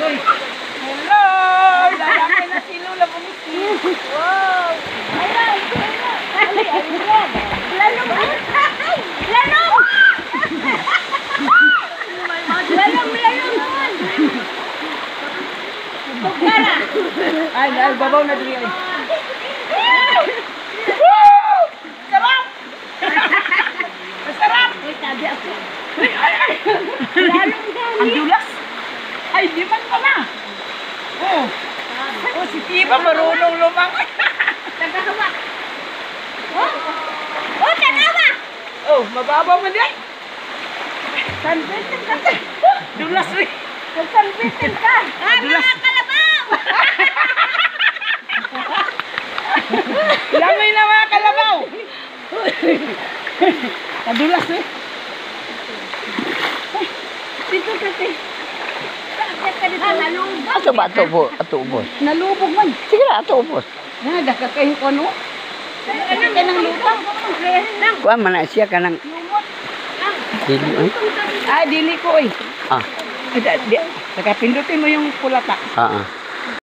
Hello! Lalaki na si Lola Bumisil. Wow! Lanong! Lanong! Ay, babaw na dili. Sarap! Sarap! Ang dulas. Ay, di man pala. Oh, si Tiba marunong lumangoy. Tagawa! Oh, tagawa! Oh, mababaw man din. Sanbitin ka. Dulas rin. Sanbitin ka! Dulas. Mga kalabaw! Langoy na mga kalabaw. Kadulas eh. Dito kasi. Nalubog. Ato ba ato ubos? Nalubog man. Sige na, ato ubos. Nagkakain ko ano? Ano ka ng lutang? Kuha man na siya ka ng... Dili, ay? Ah, dili ko eh. Ah, Nakapindutin mo yung kulata. ah.